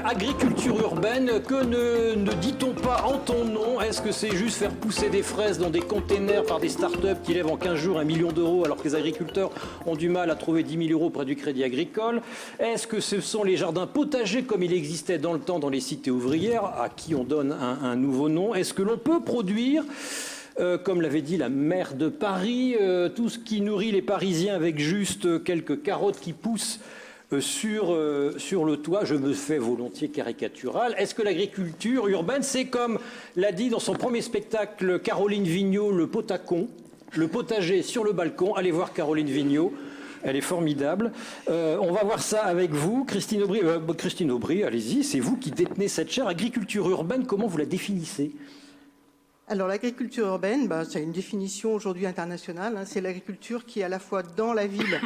Agriculture urbaine, que ne dit-on pas en ton nom? Est-ce que c'est juste faire pousser des fraises dans des containers par des start-up qui lèvent en 15 jours 1 million d'euros alors que les agriculteurs ont du mal à trouver 10 000 euros près du crédit agricole? Est-ce que ce sont les jardins potagers comme il existait dans le temps dans les cités ouvrières, à qui on donne un nouveau nom? Est-ce que l'on peut produire comme l'avait dit la maire de Paris, tout ce qui nourrit les Parisiens avec juste quelques carottes qui poussent sur le toit? Je me fais volontiers caricatural. Est-ce que l'agriculture urbaine, c'est comme l'a dit dans son premier spectacle Caroline Vigneault, le potacon, le potager sur le balcon? Allez voir Caroline Vigneault. Elle est formidable. On va voir ça avec vous. Christine Aubry, Christine Aubry, allez-y, c'est vous qui détenez cette chaire. Agriculture urbaine, comment vous la définissez? Alors l'agriculture urbaine, c'est une définition aujourd'hui internationale. Hein. C'est l'agriculture qui est à la fois dans la ville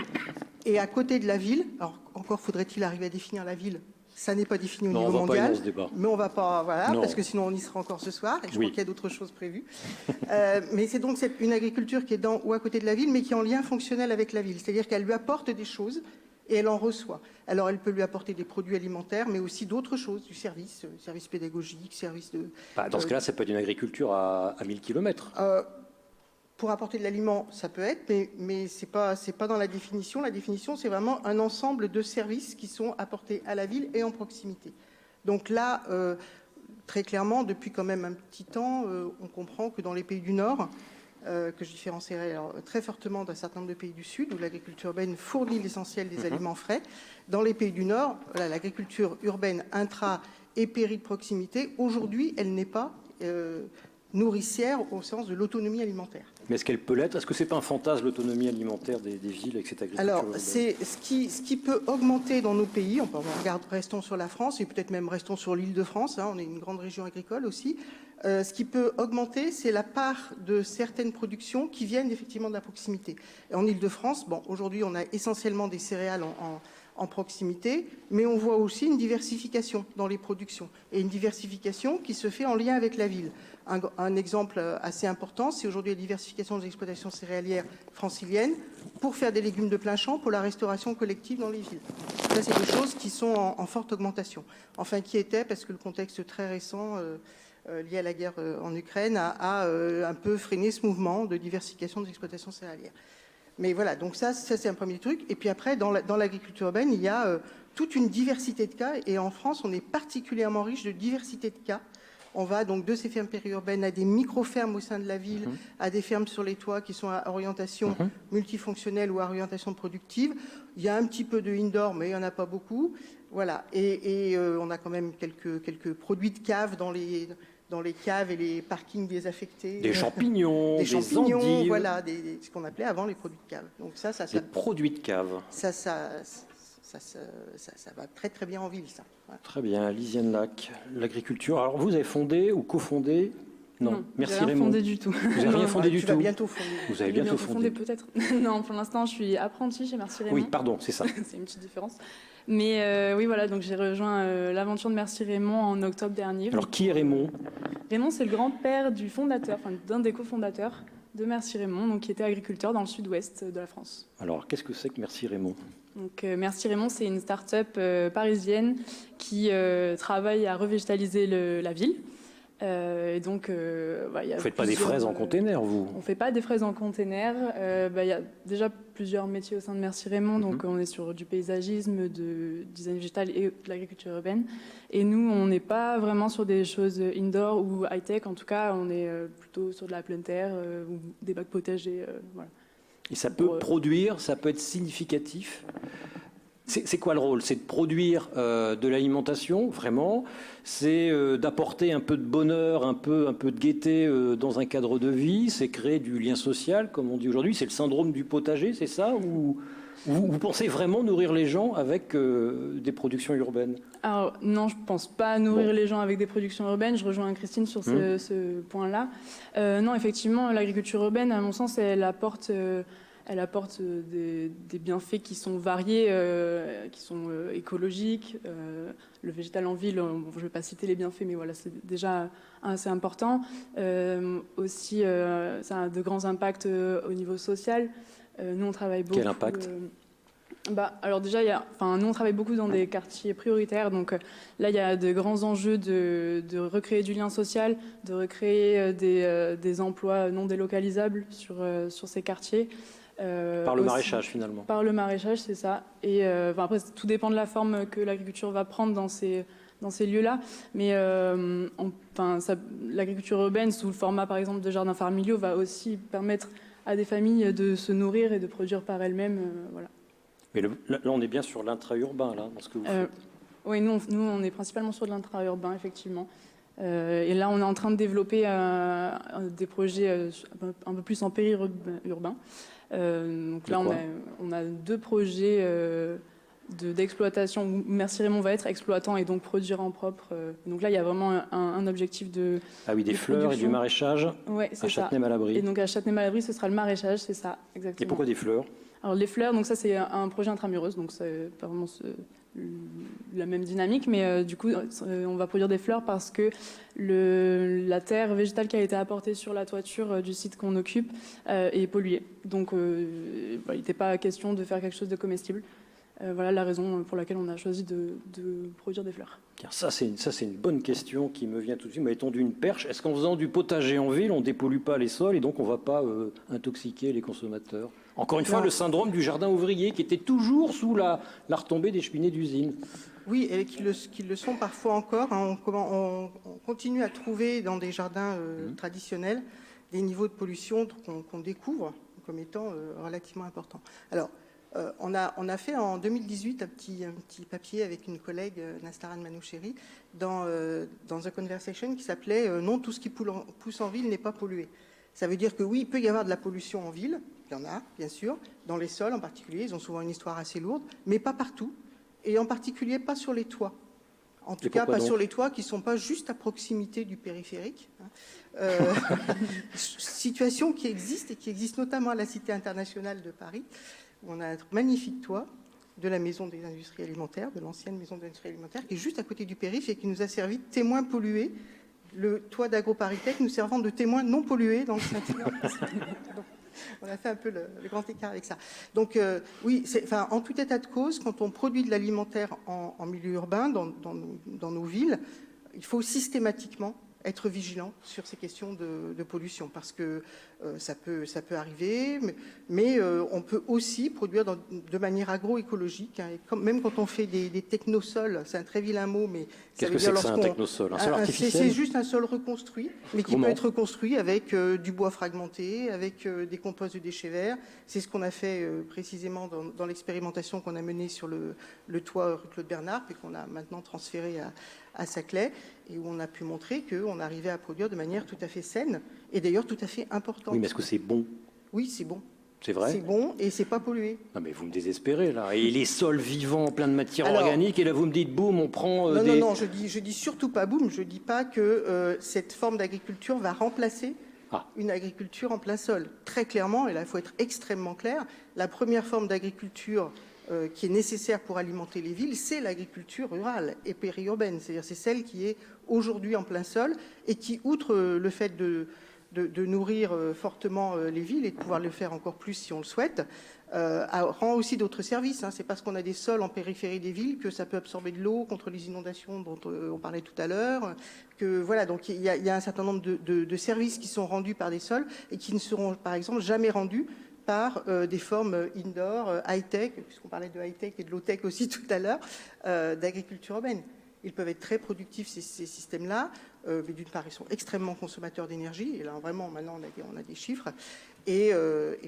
et à côté de la ville. Alors encore faudrait-il arriver à définir la ville. Ça n'est pas défini au niveau mondial, mais on va pas, voilà, parce que sinon on y sera encore ce soir. Et je crois qu'il y a d'autres choses prévues. Mais c'est donc une agriculture qui est dans ou à côté de la ville, mais qui est en lien fonctionnel avec la ville. C'est-à-dire qu'elle lui apporte des choses et elle en reçoit. Alors elle peut lui apporter des produits alimentaires, mais aussi d'autres choses, du service pédagogique, service de... Dans ce cas-là, ça peut être une agriculture à 1000 km. Pour apporter de l'aliment, ça peut être, mais c'est pas dans la définition. La définition, c'est vraiment un ensemble de services qui sont apportés à la ville et en proximité. Donc là, très clairement, depuis quand même un petit temps, on comprend que dans les pays du Nord, que je différencierai très fortement d'un certain nombre de pays du Sud, où l'agriculture urbaine fournit l'essentiel des aliments frais. Dans les pays du Nord, voilà, l'agriculture urbaine intra et péri de proximité, aujourd'hui, elle n'est pas nourricière au sens de l'autonomie alimentaire. Mais est-ce qu'elle peut l'être? Est-ce que c'est pas un fantasme, l'autonomie alimentaire des villes avec cette agriculture urbaine? C'est ce qui peut augmenter dans nos pays. Restons sur la France et peut-être même restons sur l'Île-de-France. Hein, on est une grande région agricole aussi. Ce qui peut augmenter, c'est la part de certaines productions qui viennent effectivement de la proximité. Et en Île-de-France, aujourd'hui, on a essentiellement des céréales en proximité, mais on voit aussi une diversification dans les productions et une diversification qui se fait en lien avec la ville. Un exemple assez important, c'est aujourd'hui la diversification des exploitations céréalières franciliennes pour faire des légumes de plein champ pour la restauration collective dans les villes. Ça, c'est des choses qui sont en forte augmentation. Enfin, qui étaient, parce que le contexte très récent lié à la guerre en Ukraine a un peu freiné ce mouvement de diversification des exploitations céréalières. Mais voilà, donc ça c'est un premier truc. Et puis après, dans l'agriculture urbaine, il y a toute une diversité de cas. Et en France, on est particulièrement riche de diversité de cas. On va donc de ces fermes périurbaines à des micro-fermes au sein de la ville, à des fermes sur les toits qui sont à orientation multifonctionnelle ou à orientation productive. Il y a un petit peu de indoor, mais il n'y en a pas beaucoup. Voilà. Et on a quand même quelques produits de cave dans les caves et les parkings désaffectés. Des champignons, des endives. Voilà, ce qu'on appelait avant les produits de cave. Donc des produits de cave. Ça va très très bien en ville, ça. Voilà. Très bien, Lisiane Lac, l'agriculture. Alors vous avez fondé ou cofondé? Non, merci Raymond. Rien fondé du tout. Vous n'avez rien fondé du tout? Tu vas bientôt fonder. Vous allez bientôt fonder peut-être. Non, pour l'instant, je suis apprentie chez Merci Raymond. Oui, pardon, c'est ça. C'est une petite différence. Mais oui, voilà, donc j'ai rejoint l'aventure de Merci Raymond en octobre dernier. Alors qui est Raymond? Raymond, c'est le grand-père du fondateur, enfin d'un des cofondateurs de Merci Raymond, donc qui était agriculteur dans le sud-ouest de la France. Alors, qu'est-ce que c'est que Merci Raymond? Donc, Merci Raymond, c'est une start-up parisienne qui travaille à revégétaliser la ville. Et donc, vous ne faites pas des fraises en container, vous? On ne fait pas des fraises en container. Il y a déjà plusieurs métiers au sein de Merci Raymond. Donc, on est sur du paysagisme, du design végétal et de l'agriculture urbaine. Et nous, on n'est pas vraiment sur des choses indoor ou high-tech. En tout cas, on est plutôt sur de la pleine terre ou des bacs potagers. Voilà. Et ça peut produire, ça peut être significatif? C'est quoi le rôle? C'est de produire de l'alimentation, vraiment. C'est d'apporter un peu de bonheur, un peu de gaieté dans un cadre de vie. C'est créer du lien social, comme on dit aujourd'hui. C'est le syndrome du potager, c'est ça? Ou vous pensez vraiment nourrir les gens avec des productions urbaines? Alors non, je ne pense pas nourrir les gens avec des productions urbaines. Je rejoins Christine sur ce point-là. Non, effectivement, l'agriculture urbaine, à mon sens, elle apporte des bienfaits qui sont variés, qui sont écologiques. Le végétal en ville, je ne vais pas citer les bienfaits, mais voilà, c'est déjà assez important. Aussi, ça a de grands impacts au niveau social. Nous, on travaille beaucoup. Quel impact? Alors déjà, nous on travaille beaucoup dans des quartiers prioritaires, donc là il y a de grands enjeux de recréer du lien social, de recréer des emplois non délocalisables sur ces quartiers. Par le maraîchage finalement. Par le maraîchage, c'est ça. Et après, tout dépend de la forme que l'agriculture va prendre dans ces lieux-là. Mais l'agriculture urbaine, sous le format par exemple de jardins familiaux, va aussi permettre à des familles de se nourrir et de produire par elles-mêmes. Voilà. Mais là, on est bien sur l'intra-urbain, là, dans ce que vous faites. Oui, nous, on est principalement sur de l'intra-urbain, effectivement. Et là, on est en train de développer des projets un peu plus en périurbain. Donc là, on a 2 projets d'exploitation où Merci Raymond va être exploitant et donc produire en propre. Donc là, il y a vraiment un objectif de des fleurs production. Et du maraîchage à Châtenay-Malabry. Et donc à Châtenay-Malabry, ce sera le maraîchage, c'est ça, exactement. Et pourquoi des fleurs? Alors les fleurs, donc ça c'est un projet intramuros, donc c'est pas vraiment la même dynamique, mais du coup on va produire des fleurs parce que la terre végétale qui a été apportée sur la toiture du site qu'on occupe est polluée. Donc il n'était pas question de faire quelque chose de comestible. Voilà la raison pour laquelle on a choisi de produire des fleurs. Ça, c'est une bonne question qui me vient tout de suite. Vous m'avez tendu une perche. Est-ce qu'en faisant du potager en ville, on ne dépollue pas les sols et donc on ne va pas intoxiquer les consommateurs? Encore une fois, le syndrome du jardin ouvrier qui était toujours sous la retombée des cheminées d'usine. Oui, et qui le sont parfois encore. On continue à trouver dans des jardins traditionnels des niveaux de pollution qu'on découvre comme étant relativement importants. Alors, on a fait en 2018 un petit papier avec une collègue, Nastaran Manoucheri, dans A Conversation qui s'appelait « Non, tout ce qui pousse en ville n'est pas pollué ». Ça veut dire que oui, il peut y avoir de la pollution en ville, il y en a, bien sûr, dans les sols en particulier, ils ont souvent une histoire assez lourde, mais pas partout, et en particulier pas sur les toits. En tout cas, pas sur les toits qui ne sont pas juste à proximité du périphérique. Situation qui existe, et qui existe notamment à la Cité internationale de Paris, où on a un magnifique toit de la Maison des Industries Alimentaires, de l'ancienne Maison des Industries Alimentaires, qui est juste à côté du périph' et qui nous a servi de témoin pollué, le toit d'AgroParisTech nous servant de témoin non pollué dans le Saint-Hilaire. On a fait un peu le grand écart avec ça. Donc oui, en tout état de cause, quand on produit de l'alimentaire en milieu urbain, dans nos villes, il faut systématiquement être vigilant sur ces questions de pollution, parce que ça peut arriver, mais on peut aussi produire de manière agroécologique, hein, et même quand on fait des technosols, c'est un très vilain mot, mais ça veut dire lorsqu'on... Qu'est-ce que c'est un technosol? Un sol artificiel? C'est juste un sol reconstruit, mais qui peut être reconstruit avec du bois fragmenté, avec des composts de déchets verts. C'est ce qu'on a fait précisément dans l'expérimentation qu'on a menée sur le toit rue Claude Bernard, et qu'on a maintenant transféré à Saclay, et où on a pu montrer qu'on arrivait à produire de manière tout à fait saine, et d'ailleurs tout à fait importante. Oui, mais est-ce que c'est bon? Oui, c'est bon. C'est vrai? C'est bon et c'est pas pollué. Non, mais vous me désespérez, là. Et les sols vivants, pleins de matière organique, et là vous me dites, boum, on prend Non, je dis surtout pas boum, je dis pas que cette forme d'agriculture va remplacer une agriculture en plein sol. Très clairement, et là il faut être extrêmement clair, la première forme d'agriculture qui est nécessaire pour alimenter les villes, c'est l'agriculture rurale et périurbaine. C'est-à-dire c'est celle qui est aujourd'hui en plein sol et qui, outre le fait de nourrir fortement les villes et de pouvoir le faire encore plus si on le souhaite, rend aussi d'autres services. C'est parce qu'on a des sols en périphérie des villes que ça peut absorber de l'eau contre les inondations dont on parlait tout à l'heure. Voilà, donc il y a un certain nombre de services qui sont rendus par des sols et qui ne seront par exemple jamais rendus par des formes indoor, high-tech, puisqu'on parlait de high-tech et de low-tech aussi tout à l'heure, d'agriculture urbaine. Ils peuvent être très productifs, ces systèmes-là, mais d'une part, ils sont extrêmement consommateurs d'énergie, et là, vraiment, maintenant, on a des chiffres, et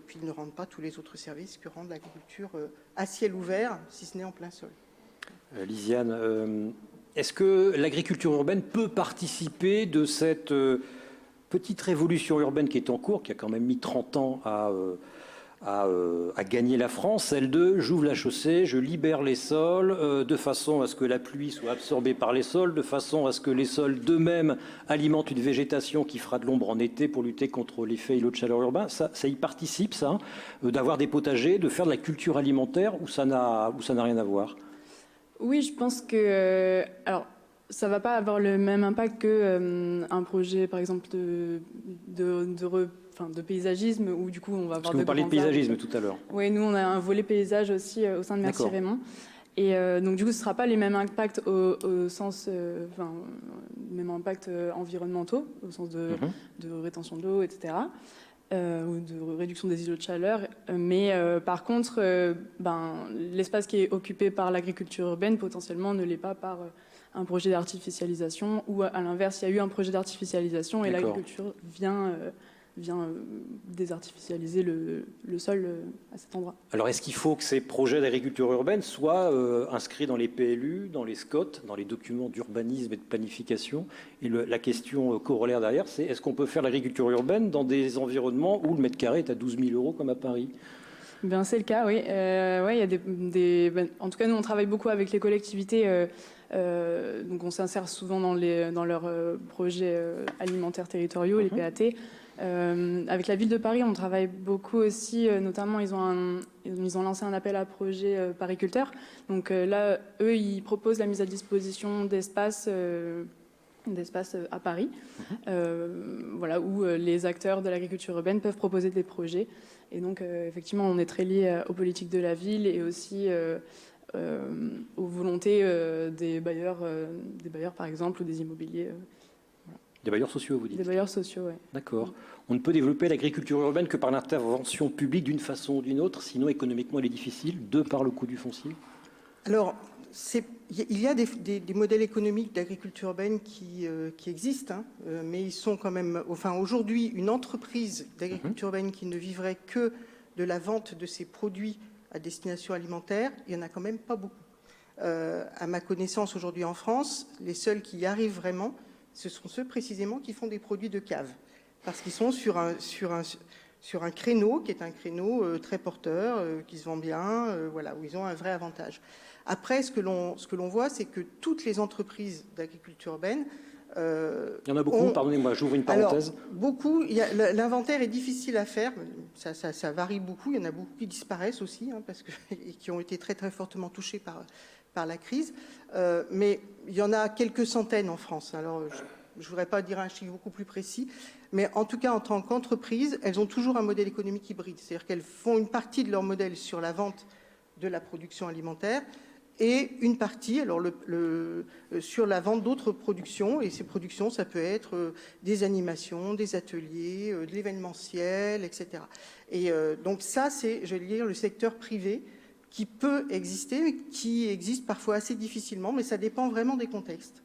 puis ils ne rendent pas tous les autres services que rend l'agriculture à ciel ouvert, si ce n'est en plein sol. Lisiane, est-ce que l'agriculture urbaine peut participer de cette petite révolution urbaine qui est en cours, qui a quand même mis 30 ans à gagner la France, celle de j'ouvre la chaussée, je libère les sols de façon à ce que la pluie soit absorbée par les sols, de façon à ce que les sols d'eux-mêmes alimentent une végétation qui fera de l'ombre en été pour lutter contre l'effet îlot de chaleur urbain. Ça y participe, ça, d'avoir des potagers, de faire de la culture alimentaire, ou ça n'a rien à voir? Oui, je pense que... alors, ça va pas avoir le même impact que un projet, par exemple, de paysagisme, où du coup on va avoir Parce que vous parliez de paysagisme tout à l'heure. Oui, nous on a un volet paysage aussi au sein de Merci Raymond. Et donc du coup ce ne sera pas les mêmes impacts au sens, même impacts environnementaux, au sens de rétention d'eau, etc. Ou de réduction des îlots de chaleur. Mais par contre, l'espace qui est occupé par l'agriculture urbaine potentiellement ne l'est pas par un projet d'artificialisation, ou à l'inverse, il y a eu un projet d'artificialisation et l'agriculture vient désartificialiser le sol à cet endroit. Alors est-ce qu'il faut que ces projets d'agriculture urbaine soient inscrits dans les PLU, dans les SCOT, dans les documents d'urbanisme et de planification? Et la question corollaire derrière, c'est est-ce qu'on peut faire l'agriculture urbaine dans des environnements où le mètre carré est à 12 000 € comme à Paris? Bien, c'est le cas, oui. Ouais, il y a en tout cas, nous, on travaille beaucoup avec les collectivités. Donc on s'insère souvent dans leurs projets alimentaires territoriaux, les PAT. Avec la ville de Paris, on travaille beaucoup aussi, notamment ils ont lancé un appel à projet pariculteurs. Donc là, eux, ils proposent la mise à disposition d'espaces à Paris, voilà, où les acteurs de l'agriculture urbaine peuvent proposer des projets. Et donc effectivement, on est très lié aux politiques de la ville et aussi aux volontés des bailleurs par exemple, ou des immobiliers. Des bailleurs sociaux, vous dites? Des bailleurs sociaux, oui. D'accord. On ne peut développer l'agriculture urbaine que par l'intervention publique d'une façon ou d'une autre, sinon économiquement elle est difficile, par le coût du foncier? Alors, il y a des modèles économiques d'agriculture urbaine qui existent, hein, mais ils sont quand même... Enfin, aujourd'hui, une entreprise d'agriculture urbaine qui ne vivrait que de la vente de ses produits à destination alimentaire, il n'y en a quand même pas beaucoup. À ma connaissance, aujourd'hui en France, les seuls qui y arrivent vraiment, ce sont ceux précisément qui font des produits de cave, parce qu'ils sont sur un créneau qui est un créneau très porteur, qui se vend bien, voilà, où ils ont un vrai avantage. Après, ce que l'on voit, c'est que toutes les entreprises d'agriculture urbaine... il y en a beaucoup, pardonnez-moi, j'ouvre une parenthèse. Alors, beaucoup, l'inventaire est difficile à faire, ça varie beaucoup, il y en a beaucoup qui disparaissent aussi, hein, et qui ont été très très fortement touchés par la crise, mais il y en a quelques centaines en France. Alors, je ne voudrais pas dire un chiffre beaucoup plus précis, mais en tout cas, en tant qu'entreprise, elles ont toujours un modèle économique hybride, c'est-à-dire qu'elles font une partie de leur modèle sur la vente de la production alimentaire et une partie alors sur la vente d'autres productions. Et ces productions, ça peut être des animations, des ateliers, de l'événementiel, etc. Et donc ça, c'est, je vais dire, le secteur privé qui peut exister, qui existe parfois assez difficilement, mais ça dépend vraiment des contextes.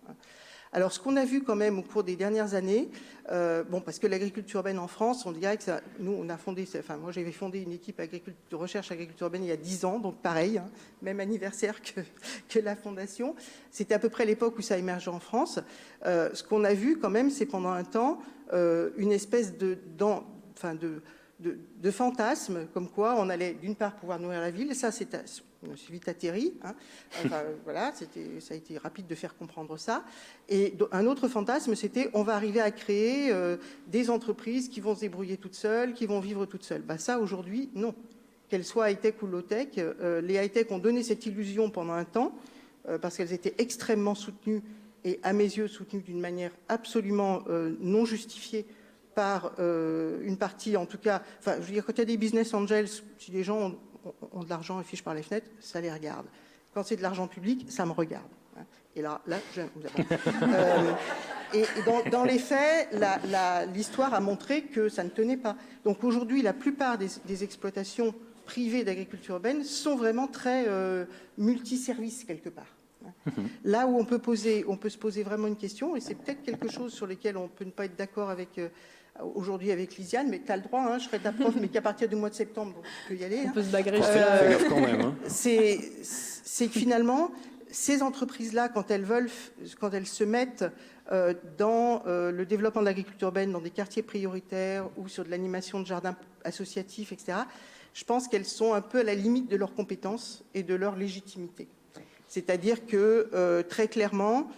Alors, ce qu'on a vu quand même au cours des dernières années, parce que l'agriculture urbaine en France, on dirait que ça, nous, on a fondé, enfin, moi, j'avais fondé une équipe de recherche agriculture urbaine il y a 10 ans, donc pareil, hein, même anniversaire que la fondation. C'était à peu près l'époque où ça émergeait en France. Ce qu'on a vu quand même, c'est pendant un temps une espèce de fantasme, comme quoi on allait d'une part pouvoir nourrir la ville, et ça, c'est vite atterri, hein. Enfin, voilà, ça a été rapide de faire comprendre ça. Et un autre fantasme, c'était on va arriver à créer des entreprises qui vont se débrouiller toutes seules, qui vont vivre toutes seules. Ça, aujourd'hui, non. Qu'elles soient high-tech ou low-tech, les high-tech ont donné cette illusion pendant un temps, parce qu'elles étaient extrêmement soutenues, et à mes yeux soutenues d'une manière absolument non justifiée par une partie, en tout cas, enfin, je veux dire, quand il y a des business angels, si les gens ont de l'argent et fichent par les fenêtres, ça les regarde. Quand c'est de l'argent public, ça me regarde. Et là et dans les faits, l'histoire a montré que ça ne tenait pas. Donc aujourd'hui, la plupart des exploitations privées d'agriculture urbaine sont vraiment très multiservices quelque part. Là où on peut se poser vraiment une question, et c'est peut-être quelque chose sur lequel on peut ne pas être d'accord avec aujourd'hui avec Lisiane, mais tu as le droit, hein, je serai ta prof, mais qu'à partir du mois de septembre, donc tu peux y aller. On peut se bagarrer. Quand même. Hein. C'est que finalement, ces entreprises-là, quand elles se mettent dans le développement de l'agriculture urbaine, dans des quartiers prioritaires ou sur de l'animation de jardins associatifs, etc., je pense qu'elles sont un peu à la limite de leurs compétences et de leur légitimité. C'est-à-dire que, très clairement,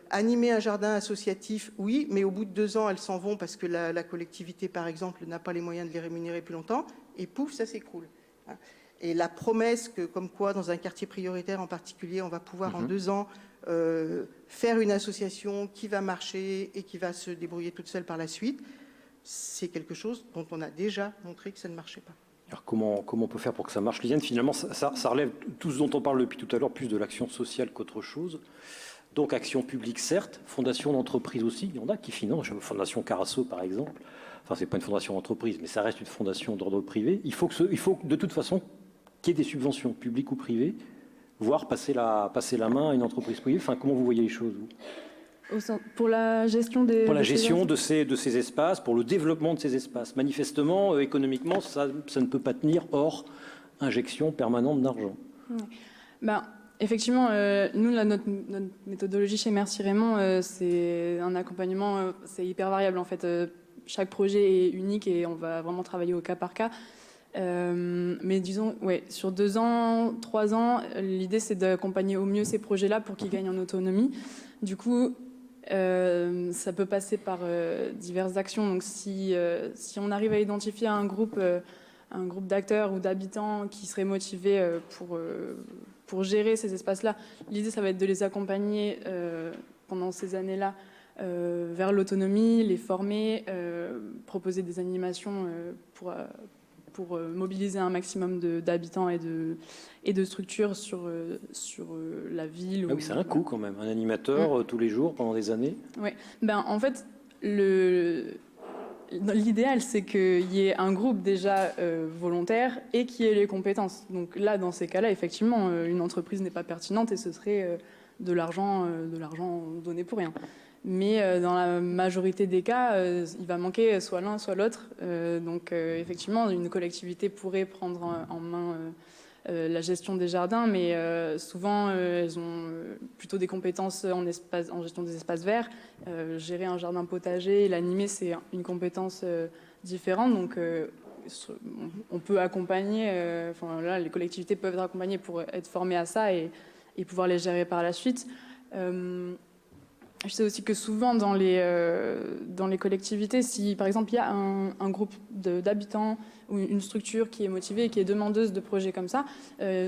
animer un jardin associatif, oui, mais au bout de 2 ans, elles s'en vont parce que la collectivité, par exemple, n'a pas les moyens de les rémunérer plus longtemps, et pouf, ça s'écroule. Et la promesse que, comme quoi, dans un quartier prioritaire en particulier, on va pouvoir en 2 ans faire une association qui va marcher et qui va se débrouiller toute seule par la suite, c'est quelque chose dont on a déjà montré que ça ne marchait pas. Alors comment on peut faire pour que ça marche, Lisiane? Finalement, ça relève tout ce dont on parle depuis tout à l'heure, plus de l'action sociale qu'autre chose. Donc action publique, certes, fondation d'entreprise aussi, il y en a qui financent, Fondation Carasso par exemple, enfin c'est pas une fondation d'entreprise, mais ça reste une fondation d'ordre privé. Il faut de toute façon qu'il y ait des subventions publiques ou privées, voire passer la main à une entreprise privée. Enfin, comment vous voyez les choses, vous? Pour la gestion de ces espaces, pour le développement de ces espaces. Manifestement, économiquement, ça ne peut pas tenir hors injection permanente d'argent. Oui. Effectivement, nous, notre méthodologie chez Merci Raymond, c'est un accompagnement, c'est hyper variable en fait. Chaque projet est unique et on va vraiment travailler au cas par cas. Mais disons, sur 2 ans, 3 ans, l'idée c'est d'accompagner au mieux ces projets-là pour qu'ils gagnent en autonomie. Du coup, ça peut passer par diverses actions. Donc si on arrive à identifier un groupe d'acteurs ou d'habitants qui seraient motivés pour gérer ces espaces-là, l'idée ça va être de les accompagner pendant ces années-là vers l'autonomie, les former, proposer des animations pour mobiliser un maximum d'habitants et de structures sur la ville. Ah oui, c'est un coût quand même, un animateur tous les jours pendant des années. Oui, en fait, l'idéal, c'est qu'il y ait un groupe déjà volontaire et qui ait les compétences. Donc là, dans ces cas-là, effectivement, une entreprise n'est pas pertinente et ce serait de l'argent donné pour rien. Mais dans la majorité des cas, il va manquer soit l'un, soit l'autre. Donc effectivement, une collectivité pourrait prendre en main la gestion des jardins, mais souvent, elles ont plutôt des compétences en gestion des espaces verts. Gérer un jardin potager, l'animer, c'est une compétence différente. Donc on peut accompagner, là, les collectivités peuvent être accompagnées pour être formées à ça et pouvoir les gérer par la suite. Je sais aussi que souvent dans les collectivités, si par exemple il y a un groupe d'habitants ou une structure qui est motivée et qui est demandeuse de projets comme ça,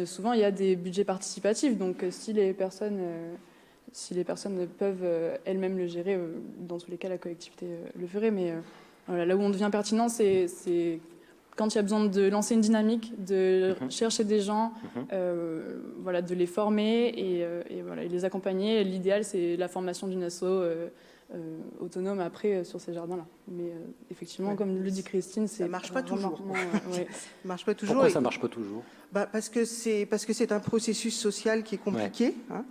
souvent il y a des budgets participatifs. Donc si les personnes peuvent elles-mêmes le gérer, dans tous les cas la collectivité le ferait. Mais voilà, là où on devient pertinent, c'est quand il y a besoin de lancer une dynamique, de chercher des gens, de les former et les accompagner. L'idéal, c'est la formation d'une asso autonome après sur ces jardins-là. Mais effectivement, comme le dit Christine, ça marche pas toujours. Ça marche pas toujours. Pourquoi ça marche pas toujours? Parce que c'est un processus social qui est compliqué. Hein,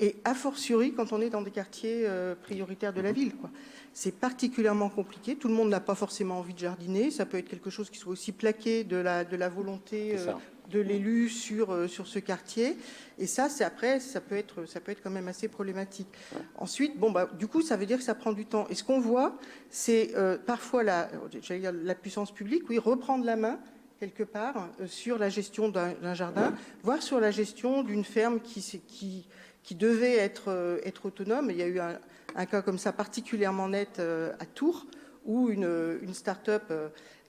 et a fortiori quand on est dans des quartiers prioritaires de la ville, quoi. C'est particulièrement compliqué. Tout le monde n'a pas forcément envie de jardiner. Ça peut être quelque chose qui soit aussi plaqué de la volonté de l'élu sur ce quartier. Et ça, après, ça peut être quand même assez problématique. Ensuite, du coup, ça veut dire que ça prend du temps. Et ce qu'on voit, c'est parfois la puissance publique, reprendre la main quelque part sur la gestion d'un jardin, voire sur la gestion d'une ferme qui devait être autonome. Il y a eu un cas comme ça particulièrement net à Tours, où une start-up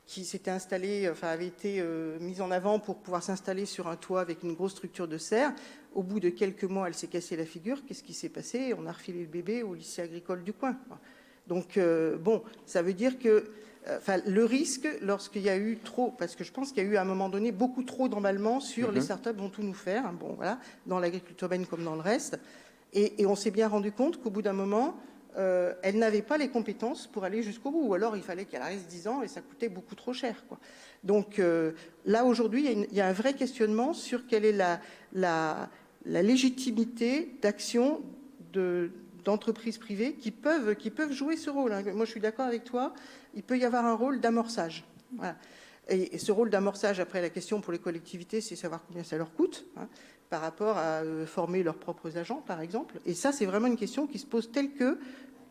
qui s'était installée, avait été mise en avant pour pouvoir s'installer sur un toit avec une grosse structure de serre. Au bout de quelques mois, elle s'est cassée la figure. Qu'est-ce qui s'est passé? On a refilé le bébé au lycée agricole du coin. Donc, ça veut dire que le risque, lorsqu'il y a eu trop, parce que je pense qu'il y a eu à un moment donné beaucoup trop d'emballement sur les startups vont tout nous faire, hein, dans l'agriculture urbaine comme dans le reste, et on s'est bien rendu compte qu'au bout d'un moment, elle n'avait pas les compétences pour aller jusqu'au bout, ou alors il fallait qu'elle reste 10 ans et ça coûtait beaucoup trop cher, quoi. Donc là aujourd'hui il y a un vrai questionnement sur quelle est la légitimité d'action d'entreprises privées qui peuvent jouer ce rôle. Moi je suis d'accord avec toi, il peut y avoir un rôle d'amorçage. Voilà. Et ce rôle d'amorçage, après la question pour les collectivités, c'est savoir combien ça leur coûte, hein, par rapport à former leurs propres agents, par exemple. Et ça, c'est vraiment une question qui se pose telle que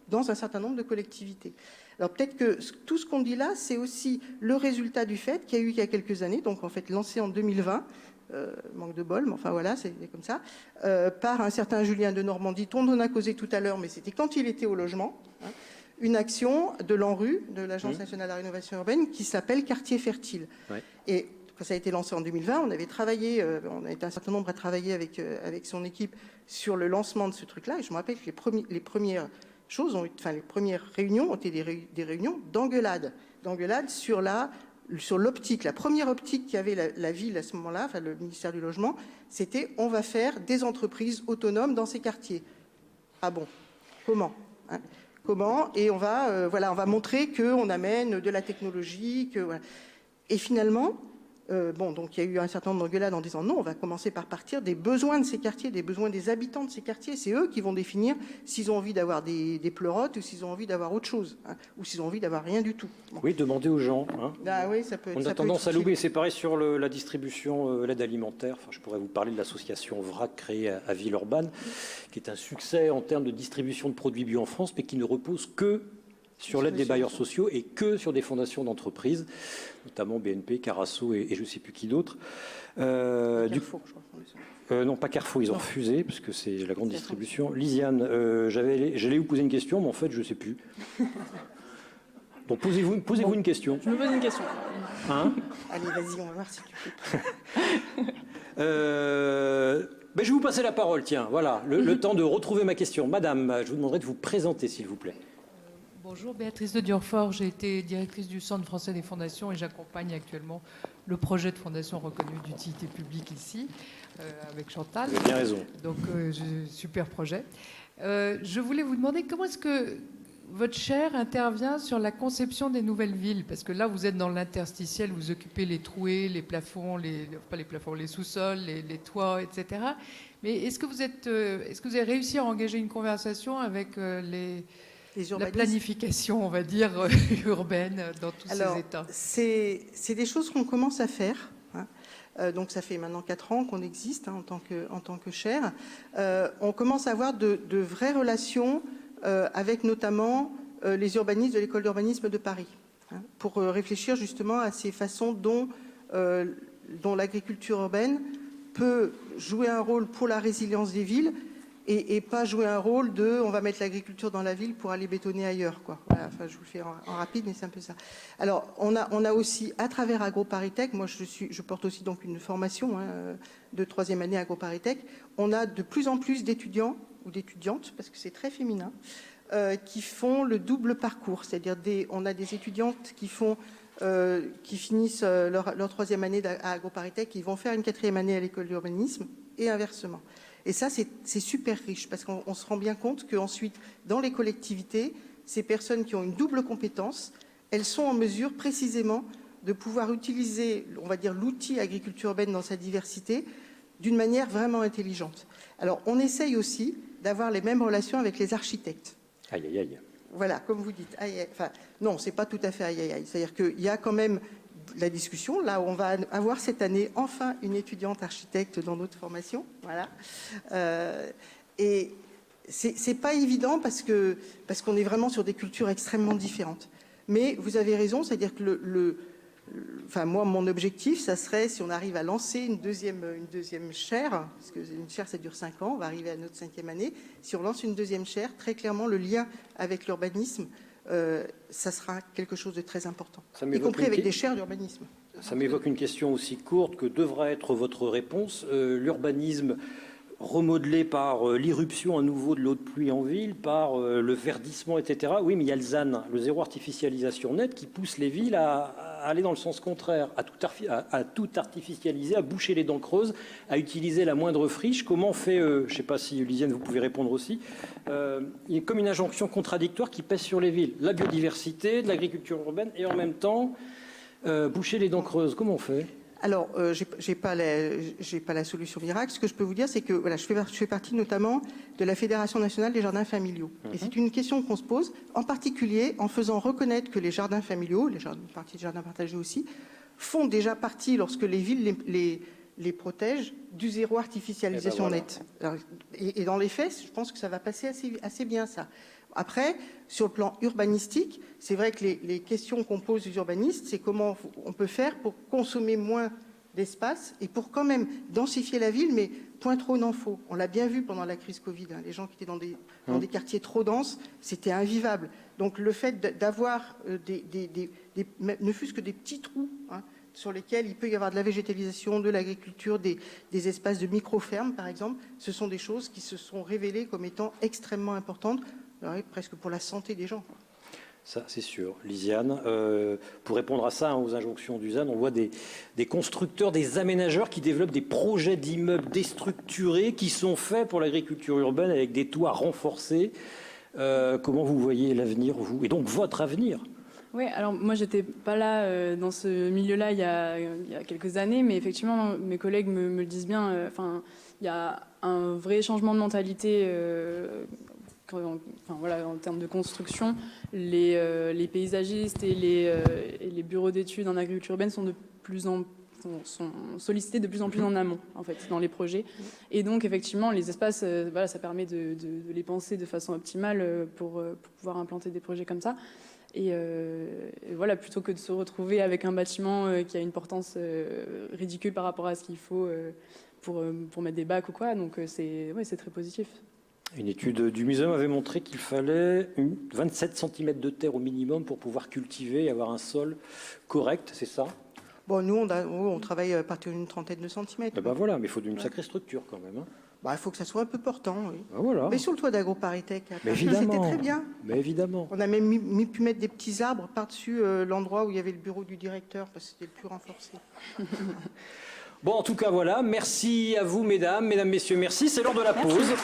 dans un certain nombre de collectivités. Alors peut-être que tout ce qu'on dit là, c'est aussi le résultat du fait qu'il y a eu il y a quelques années, donc en fait lancé en 2020, manque de bol, mais enfin voilà, c'est comme ça, par un certain Julien de Normandie, dont on a causé tout à l'heure, mais c'était quand il était au logement, hein, une action de l'ANRU, de l'Agence nationale de la rénovation urbaine, qui s'appelle Quartier fertile. Ouais. Et quand ça a été lancé en 2020, on avait travaillé, on a été un certain nombre à travailler avec son équipe sur le lancement de ce truc-là. Et je me rappelle que les premières choses, les premières réunions ont été des réunions d'engueulade sur l'optique. La première optique qu'avait la ville à ce moment-là, enfin le ministère du Logement, c'était on va faire des entreprises autonomes dans ces quartiers. Ah bon, comment hein? Comment? Et on va montrer qu'on amène de la technologie. Voilà. Et finalement, donc il y a eu un certain nombre d'engueulades en disant non, on va commencer par partir des besoins de ces quartiers, des besoins des habitants de ces quartiers. C'est eux qui vont définir s'ils ont envie d'avoir des pleurotes ou s'ils ont envie d'avoir autre chose, hein, ou s'ils ont envie d'avoir rien du tout. Bon. Oui, demandez aux gens. Hein. Ah, oui, ça peut, on a tendance à l'oublier. C'est pareil sur la distribution, l'aide alimentaire. Enfin, je pourrais vous parler de l'association VRAC créée à Villeurbanne, qui est un succès en termes de distribution de produits bio en France, mais qui ne repose que sur l'aide des bailleurs sociaux et que sur des fondations d'entreprises, notamment BNP, Carasso et je ne sais plus qui d'autre. Carrefour, je crois. Non, pas Carrefour, ils ont refusé, parce que c'est la grande distribution. Lisiane, j'allais vous poser une question, mais en fait, je ne sais plus. Donc, posez-vous une question. Je me pose une question. Hein? Allez, vas-y, on va voir si tu peux. Je vais vous passer la parole, tiens, voilà, le temps de retrouver ma question. Madame, je vous demanderai de vous présenter, s'il vous plaît. Bonjour, Béatrice de Durfort. J'ai été directrice du Centre français des fondations et j'accompagne actuellement le projet de fondation reconnue d'utilité publique ici, avec Chantal. Vous avez bien raison. Donc, super projet. Je voulais vous demander comment est-ce que votre chaire intervient sur la conception des nouvelles villes, parce que là, vous êtes dans l'interstitiel, vous occupez les trouées, les plafonds, pas les plafonds, les sous-sols, les toits, etc. Mais est-ce que vous avez réussi à engager une conversation avec la planification, on va dire, urbaine dans tous ces états? C'est des choses qu'on commence à faire. Hein. Donc ça fait maintenant 4 ans qu'on existe en tant que chaire. On commence à avoir de vraies relations avec notamment les urbanistes de l'école d'urbanisme de Paris, hein, pour réfléchir justement à ces façons dont l'agriculture urbaine peut jouer un rôle pour la résilience des villes et pas jouer un rôle de on va mettre l'agriculture dans la ville pour aller bétonner ailleurs, quoi. Voilà, enfin, je vous le fais en rapide, mais c'est un peu ça. Alors, on a aussi, à travers AgroParisTech, moi je porte aussi donc une formation de 3e année AgroParisTech, on a de plus en plus d'étudiants ou d'étudiantes, parce que c'est très féminin, qui font le double parcours, c'est-à-dire on a des étudiantes qui finissent leur 3e année à AgroParisTech, qui vont faire une 4e année à l'école d'urbanisme et inversement. Et ça, c'est super riche parce qu'on se rend bien compte qu'ensuite, dans les collectivités, ces personnes qui ont une double compétence, elles sont en mesure précisément de pouvoir utiliser, on va dire, l'outil agriculture urbaine dans sa diversité d'une manière vraiment intelligente. Alors, on essaye aussi d'avoir les mêmes relations avec les architectes. Aïe, aïe, aïe. Voilà, comme vous dites. Aïe, aïe. Enfin, non, c'est pas tout à fait aïe, aïe, aïe. C'est-à-dire qu'il y a quand même la discussion. Là, on va avoir cette année enfin une étudiante architecte dans notre formation. Voilà. Et c'est pas évident parce qu'on est vraiment sur des cultures extrêmement différentes. Mais vous avez raison, c'est-à-dire que enfin, moi, mon objectif, ça serait, si on arrive à lancer une deuxième chaire, parce qu'une chaire, ça dure 5 ans, on va arriver à notre 5e année, si on lance une deuxième chaire, très clairement, le lien avec l'urbanisme, ça sera quelque chose de très important, y compris avec des chaires d'urbanisme. Ça m'évoque une question aussi courte que devrait être votre réponse. L'urbanisme remodelé par l'irruption à nouveau de l'eau de pluie en ville, par le verdissement, etc. Oui, mais il y a le ZAN, le zéro artificialisation nette, qui pousse les villes à aller dans le sens contraire, à tout artificialiser, à boucher les dents creuses, à utiliser la moindre friche. Comment on fait, je ne sais pas si Lisiane, vous pouvez répondre aussi, il y a comme une injonction contradictoire qui pèse sur les villes. La biodiversité, de l'agriculture urbaine et en même temps boucher les dents creuses. Comment on fait ? Alors, j'ai pas la solution miracle. Ce que je peux vous dire, c'est que voilà, je fais partie notamment de la Fédération nationale des jardins familiaux. Et c'est une question qu'on se pose, en particulier en faisant reconnaître que les jardins familiaux, les parties de jardins partagés aussi, font déjà partie, lorsque les villes les protègent, du zéro artificialisation nette. Alors, et dans les faits, je pense que ça va passer assez bien, ça. Après, sur le plan urbanistique, c'est vrai que les questions qu'on pose aux urbanistes, c'est comment on peut faire pour consommer moins d'espace et pour quand même densifier la ville, mais point trop n'en faut. On l'a bien vu pendant la crise Covid, hein, les gens qui étaient dans des quartiers trop denses, c'était invivable. Donc le fait d'avoir ne fût-ce que des petits trous, hein, sur lesquels il peut y avoir de la végétalisation, de l'agriculture, des espaces de micro-fermes, par exemple. Ce sont des choses qui se sont révélées comme étant extrêmement importantes, presque pour la santé des gens. Ça, c'est sûr. Lisiane, pour répondre à ça, aux injonctions d'Uzan, on voit des constructeurs, des aménageurs qui développent des projets d'immeubles déstructurés qui sont faits pour l'agriculture urbaine avec des toits renforcés. Comment vous voyez l'avenir, vous? Et donc, votre avenir? Oui, alors moi, j'étais pas là dans ce milieu-là il y a quelques années, mais effectivement, mes collègues me le disent bien. Il y a un vrai changement de mentalité. En termes de construction, les paysagistes et les bureaux d'études en agriculture urbaine sont sollicités de plus en plus en amont, en fait, dans les projets. Et donc, effectivement, les espaces, ça permet de les penser de façon optimale pour pouvoir implanter des projets comme ça. Et voilà, plutôt que de se retrouver avec un bâtiment qui a une portance ridicule par rapport à ce qu'il faut pour mettre des bacs ou quoi. Donc, c'est très positif. Une étude du muséum avait montré qu'il fallait 27 cm de terre au minimum pour pouvoir cultiver et avoir un sol correct, c'est ça? Bon, nous, on travaille à partir d'une trentaine de centimètres. Ben voilà, mais il faut une sacrée structure quand même. Il faut que ça soit un peu portant, oui. Ben voilà. Mais sur le toit d'AgroParisTech, c'était très bien. Mais évidemment. On a même pu mettre des petits arbres par-dessus l'endroit où il y avait le bureau du directeur, parce que c'était le plus renforcé. Bon, en tout cas, voilà. Merci à vous, mesdames, messieurs, merci. C'est l'heure de la pause.